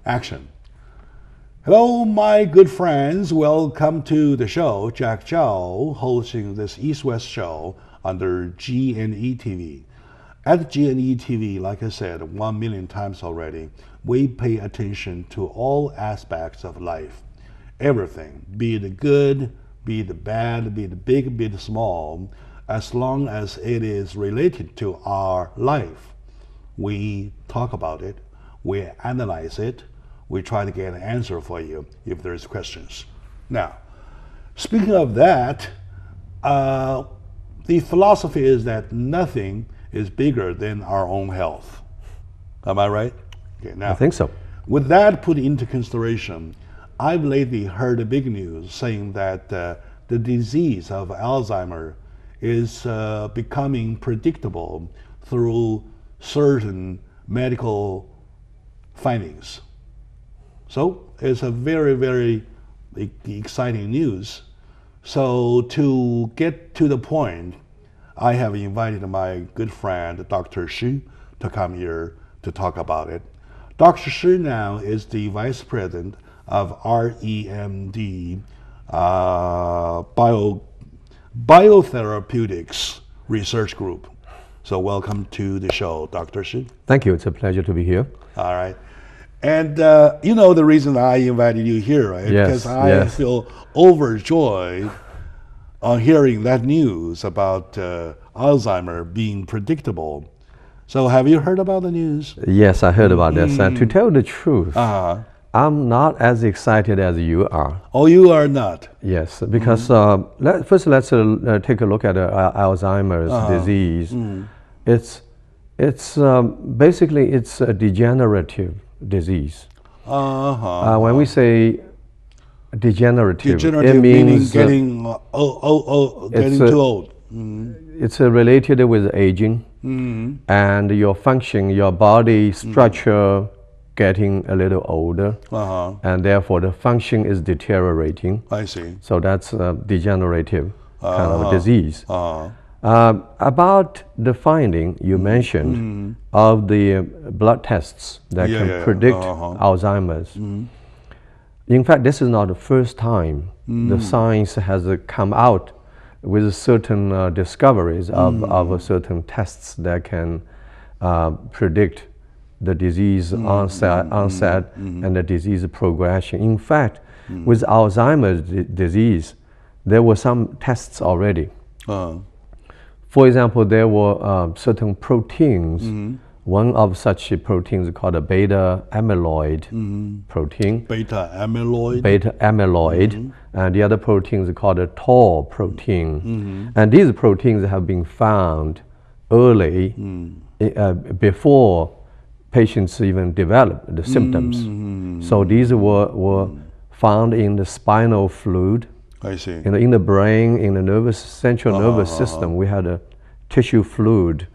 Action. Hello, my good friends. Welcome to the show. Jack Zhao hosting this East-West show under G&E TV. At G&E TV, like I said 1 million times already, we pay attention to all aspects of life. Everything, be it good, be it bad, be it big, be it small, as long as it is related to our life. We talk about it, we analyze it, we try to get an answer for you if there's questions. Now, speaking of that, the philosophy is that nothing is bigger than our own health. Am I right? Okay, now, I think so. With that put into consideration, I've lately heard the big news saying that the disease of Alzheimer is becoming predictable through certain medical findings. So it's a very, very exciting news. So to get to the point, I have invited my good friend, Dr. Shi, to come here to talk about it. Dr. Shi now is the Vice President of REMD Biotherapeutics Research Group. So welcome to the show, Dr. Shi. Thank you. It's a pleasure to be here. All right. And you know the reason I invited you here, right? Yes, because I feel overjoyed on hearing that news about Alzheimer being predictable. So have you heard about the news? Yes, I heard about this. And to tell the truth, I'm not as excited as you are. Oh, you are not? Yes, because first let's take a look at Alzheimer's disease. It's basically it's a degenerative didiase. When we say degenerative, it means getting too old. It's related with aging and your function, your body structure getting a little older, and therefore the function is deteriorating. I see. So that's a degenerative kind of disease. About the finding you mentioned of the blood tests that can predict Alzheimer's. In fact, this is not the first time the science has come out with certain discoveries of certain tests that can predict the disease onset and the disease progression. In fact, with Alzheimer's disease, there were some tests already. For example, there were certain proteins. One of such proteins is called a beta amyloid protein. Beta amyloid? Beta amyloid. And the other protein is called a tau protein. And these proteins have been found early, before patients even develop the symptoms. So these were found in the spinal fluid. I see. In the brain, in the central nervous system, we had a tissue fluid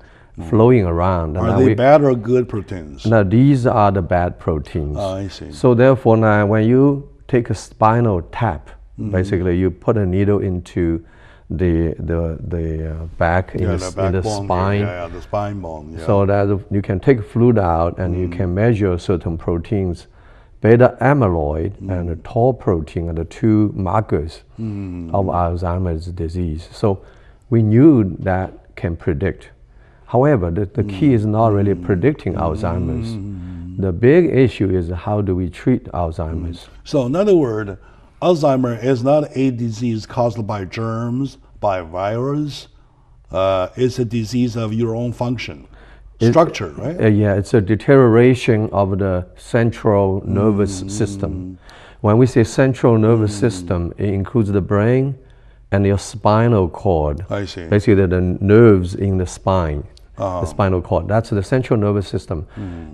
flowing around. Are they bad or good proteins? Now, these are the bad proteins. I see. So therefore, now when you take a spinal tap, basically you put a needle into the back in the spine. The spine bone. So that you can take fluid out and you can measure certain proteins. Beta amyloid and the tau protein are the two markers of Alzheimer's disease. So we knew that can predict. However, the key is not really predicting Alzheimer's. The big issue is how do we treat Alzheimer's. So in other words, Alzheimer is not a disease caused by germs, by virus. It's a disease of your own function. Structure, right? Yeah, it's a deterioration of the central nervous system. When we say central nervous system, it includes the brain and your spinal cord. I see. Basically, the nerves in the spine, the spinal cord. That's the central nervous system.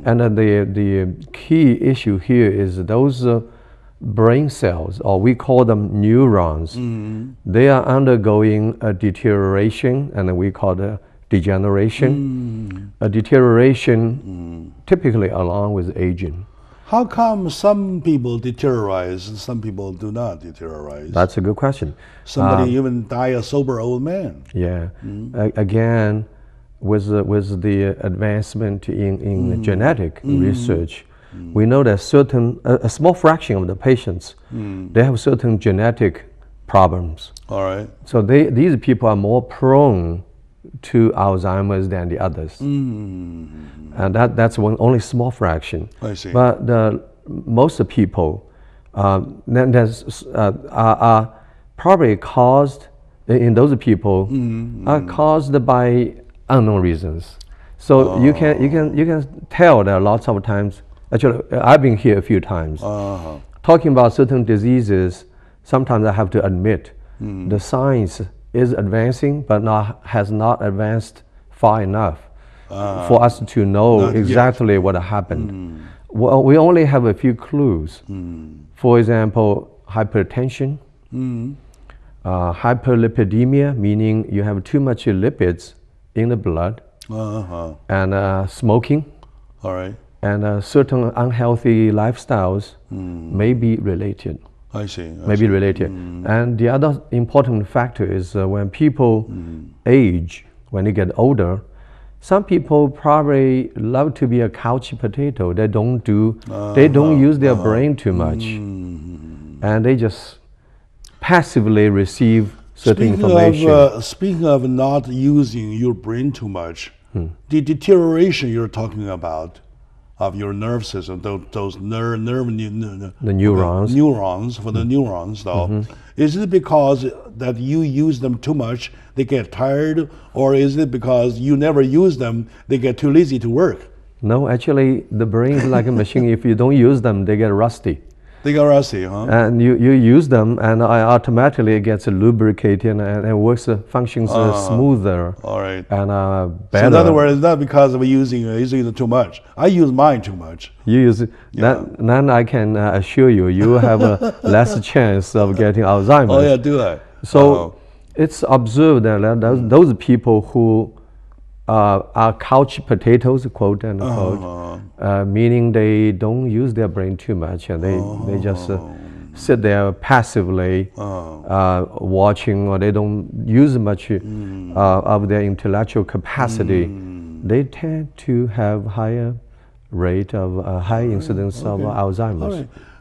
And the key issue here is those brain cells, or we call them neurons, they are undergoing a deterioration, and we call it degeneration. A deterioration typically along with aging. How come some people deteriorate and some people do not deteriorate? That's a good question. Somebody even die a sober old man. Yeah. Again, with the advancement in genetic research, we know that a small fraction of the patients, they have certain genetic problems. All right. So these people are more prone to Alzheimer's than the others. And that's only small fraction. I see. But most people are probably caused, in those people, are caused by unknown reasons. So you can tell that lots of times. Actually, I've been here a few times. Talking about certain diseases, sometimes I have to admit the science is advancing, but has not advanced far enough for us to know exactly what happened. Well, we only have a few clues. For example, hypertension, hyperlipidemia, meaning you have too much lipids in the blood, and smoking. All right. And certain unhealthy lifestyles may be related. I see. Maybe related. And the other important factor is when people age, when they get older, some people probably love to be a couch potato. They don't use their brain too much, and they just passively receive certain information. Speaking of not using your brain too much, the deterioration you're talking about of your nerve system, those neurons for the neurons, though, is it because that you use them too much, they get tired, or is it because you never use them, they get too lazy to work? No, actually, the brain is like a machine. If you don't use them, they get rusty. They get rusty, huh? And you use them, and automatically it gets lubricated and works, functions smoother. All right. And better. So in other words, it's not because of using it too much. I use mine too much. You use it. Then I can assure you, you have a less chance of getting Alzheimer's. Oh yeah, do that. So it's observed that those people who are couch potatoes, quote unquote, meaning they don't use their brain too much, and they just sit there passively watching, or they don't use much of their intellectual capacity. They tend to have higher rate of high incidence of Alzheimer's.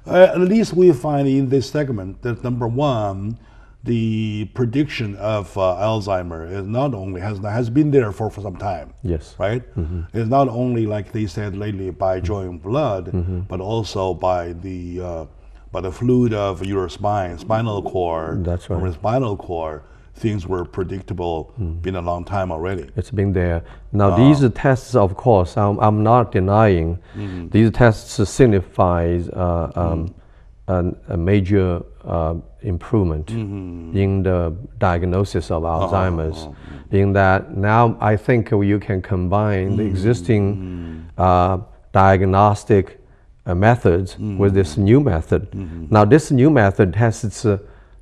All right. At least we find in this segment that number one, the prediction of Alzheimer is not only has been there for some time. Yes. Right. It's not only, like they said lately, by drawing blood, but also by the fluid of your spinal cord. That's right. From the spinal cord, things were predictable been a long time already. It's been there. Now these tests, of course, I'm not denying. These tests signifies a major improvement in the diagnosis of Alzheimer's. In that now I think you can combine the existing diagnostic methods with this new method. Now this new method has its,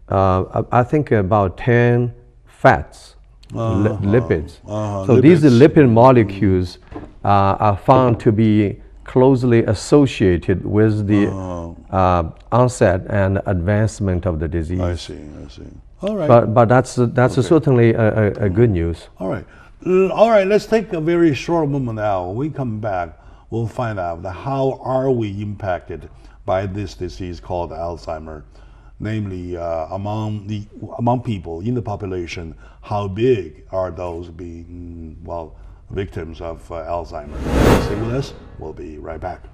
I think about 10 fats, lipids. So lipids. These lipid molecules are found to be closely associated with the onset and advancement of the disease. I see. All right. But that's certainly a good news. All right. Let's take a very short moment now. When we come back, we'll find out how are we impacted by this disease called Alzheimer, namely among people in the population. How big are those being victims of Alzheimer? Stay with us. We'll be right back.